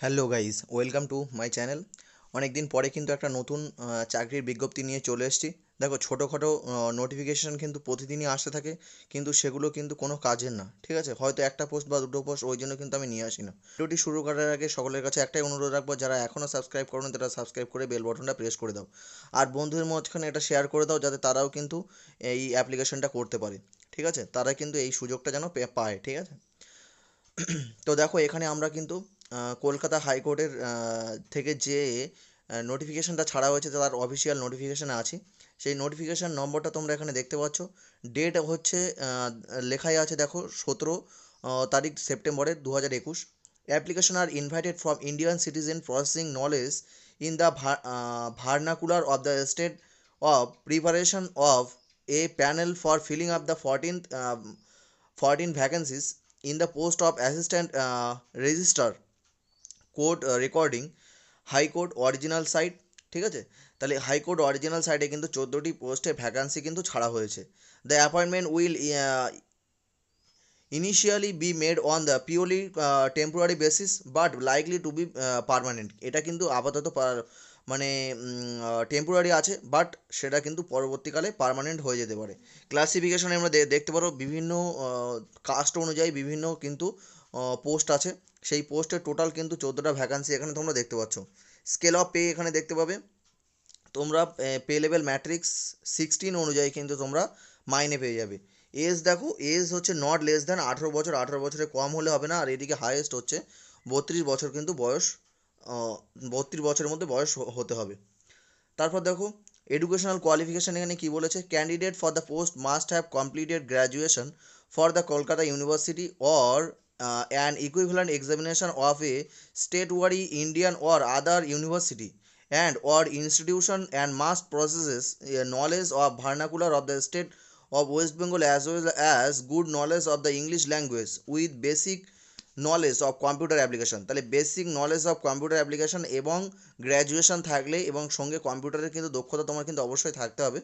Hello guys, welcome to my channel. অনেক দিন পরে কিন্তু একটা নতুন চাকরির বিজ্ঞপ্তি নিয়ে চলে এসেছি। দেখো, ছোটোখাটো নোটিফিকেশান কিন্তু প্রতিদিনই আসতে থাকে, কিন্তু সেগুলো কিন্তু কোনো কাজের না। ঠিক আছে, হয়তো একটা পোস্ট বা দুটো পোস্ট, ওই জন্য কিন্তু আমি নিয়ে আসি না। ভিডিওটি শুরু করার আগে সকলের কাছে একটাই অনুরোধ রাখবো, যারা এখনও সাবস্ক্রাইব করোনি তারা সাবস্ক্রাইব করে বেল বাটনটা প্রেস করে দাও। আর বন্ধুদের মাঝখানে এটা শেয়ার করে দাও, যাতে তারাও কিন্তু এই অ্যাপ্লিকেশনটা করতে পারে। ঠিক আছে, তারা কিন্তু এই সুযোগটা যেন পায়। ঠিক আছে, তো দেখো এখানে আমরা কিন্তু কলকাতা হাইকোর্টের থেকে যে নোটিফিকেশনটা ছাড়া হয়েছে তার অফিসিয়াল নোটিফিকেশানে আছি। সেই নোটিফিকেশান নম্বরটা তোমরা এখানে দেখতে পাচ্ছ। ডেট হচ্ছে লেখাই আছে, দেখো 17 তারিখ সেপ্টেম্বরের 2021। Application are invited from Indian citizen processing knowledge in the vernacular of the state of preparation of a panel for filling up the 14 vacancies in the post of assistant registrar court recording high court original side. ঠিক আছে, তাহলে high court original সাইটে কিন্তু 14টি পোস্টে vacancy কিন্তু ছাড়া হয়েছে। The appointment will initially B made on the purely temporary basis but likely to B permanent. এটা কিন্তু আপাতত মানে টেম্পোরারি আছে, বাট সেটা কিন্তু পরবর্তীকালে পার্মানেন্ট হয়ে যেতে পারে। ক্লাসিফিকেশনে আমরা দেখতে পারো বিভিন্ন কাস্ট অনুযায়ী বিভিন্ন কিন্তু পোস্ট আছে। সেই পোস্টের টোটাল কিন্তু 14টা ভ্যাকান্সি এখানে তোমরা দেখতে পাচ্ছ। স্কেল অফ পে এখানে দেখতে পাবে তোমরা। পে লেভেল ম্যাট্রিক্স 16 অনুযায়ী কিন্তু তোমরা মাইনে পেয়ে যাবে। এজ দেখো, এজ হচ্ছে নট লেস দ্যান 18 বছর, 18 বছরের কম হলে হবে না। আর এদিকে হাইয়েস্ট হচ্ছে 32 বছর কিন্তু বয়স, 32 বছরের মধ্যে বয়স হতে হবে। তারপর দেখো এডুকেশনাল কোয়ালিফিকেশান এখানে কী বলেছে, candidate for the post must have completed graduation for the Kolkata university or an equivalent examination of a statutory Indian or other university and or institution and must possesses a knowledge of vernacular of the state of West Bengal as well as good knowledge of the English language with basic knowledge of computer application. তাহলে basic knowledge of computer application এবং graduation থাকলে এবং সঙ্গে কম্পিউটারের কিন্তু দক্ষতা তোমার কিন্তু অবশ্যই থাকতে হবে।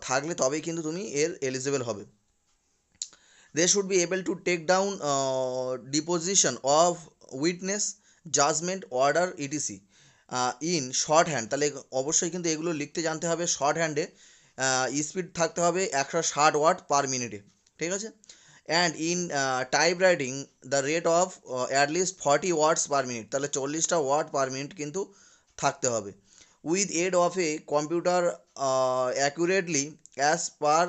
থাকলে তবেই কিন্তু তুমি এর এলিজিবল হবে। They should be able to take down deposition of witness judgment order etc in shorthand. তাহলে অবশ্যই কিন্তু এগুলো লিখতে জানতে হবে শর্ট হ্যান্ডে। স্পিড থাকতে হবে 160 ওয়াট পার মিনিটে। ঠিক আছে, and in type writing the rate of at least 40 words per minute. তাহলে 40টা ওয়াট পার মিনিট কিন্তু থাকতে হবে। With aid of a computer accurately as per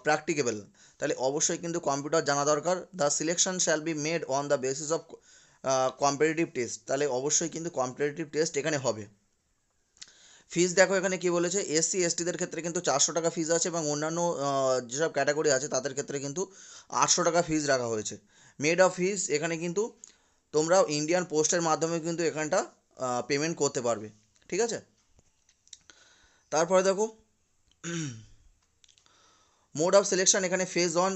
practicable. তাহলে অবশ্যই কিন্তু কম্পিউটার জানা দরকার। The selection shall be made on the basis of competitive test. তাহলে অবশ্যই কিন্তু কম্পিটিটিভ টেস্ট এখানে হবে। ফিজ দেখো এখানে কি বলেছে, এসসি এসটিদের ক্ষেত্রে কিন্তু 400 টাকা ফিজ আছে এবং অন্যান্য যেসব ক্যাটাগরি আছে তাদের ক্ষেত্রে কিন্তু 800 টাকা ফিজ রাখা হয়েছে। মেড অফ ফিজ এখানে কিন্তু তোমরা ইন্ডিয়ান পোস্টের মাধ্যমে কিন্তু এখানটা পেমেন্ট করতে পারবে। ঠিক আছে, তারপরে দেখো মোড অফ সিলেকশন এখানে ফেজ 1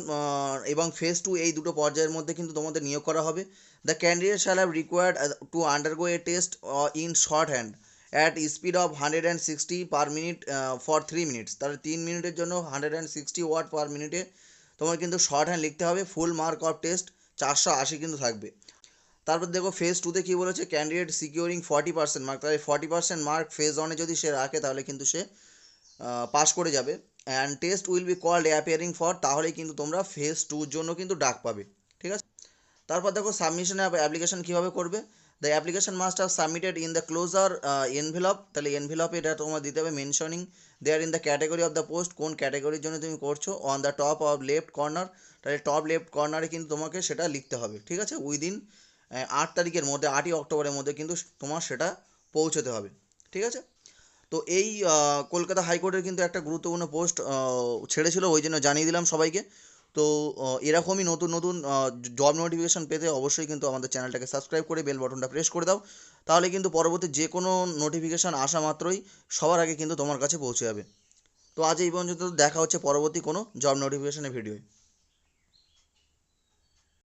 এবং ফেজ 2 এই দুটো পর্যায়ের মধ্যে কিন্তু তোমাদের নিয়োগ করা হবে। The candidate shall have required to undergo A test in short hand at speed of 160 per minute for 3 minutes. তাহলে 3 মিনিটের জন্য 160 ওয়াট পার মিনিটে তোমার কিন্তু শর্ট হ্যান্ড লিখতে হবে। ফুল মার্ক অফ টেস্ট 480 কিন্তু থাকবে। তারপর দেখো ফেজ 2তে কী বলেছে, ক্যান্ডিডেট সিকিউরিং 40% মার্ক। তাহলে 40% মার্ক ফেজ 1-এ যদি সে রাখে তাহলে কিন্তু সে পাস করে যাবে। And test will be called appearing for, তাহলেই কিন্তু তোমরা ফেজ 2-র জন্য কিন্তু ডাক পাবে। ঠিক আছে, তারপর দেখো সাবমিশন অ্যাপ্লিকেশন কীভাবে করবে। The application must have submitted in the closer envelope. তাহলে এনভেলপে এটা তোমার দিতে হবে mentioning therein the category of the post, কোন ক্যাটাগরির জন্য তুমি করছো, on the top of left corner. তাহলে টপ লেফট কর্নারে কিন্তু তোমাকে সেটা লিখতে হবে। ঠিক আছে, উইদিন 8 তারিখের মধ্যে, 8ই অক্টোবরের মধ্যে কিন্তু তোমার সেটা পৌঁছতে হবে। ঠিক আছে, তো এই কলকাতা হাইকোর্টের কিন্তু একটা গুরুত্বপূর্ণ পোস্ট ছেড়েছিল, ওই জন্য জানিয়ে দিলাম সবাইকে। তো এরকমই নতুন নতুন জব নোটিফিকেশান পেতে অবশ্যই কিন্তু আমাদের চ্যানেলটাকে সাবস্ক্রাইব করে বেল বাটনটা প্রেস করে দাও। তাহলে কিন্তু পরবর্তী যে কোনো নোটিফিকেশান আসা মাত্রই সবার আগে কিন্তু তোমার কাছে পৌঁছে যাবে। তো আজ এই পর্যন্ত, দেখা হচ্ছে পরবর্তী কোনো জব নোটিফিকেশানের ভিডিওয়।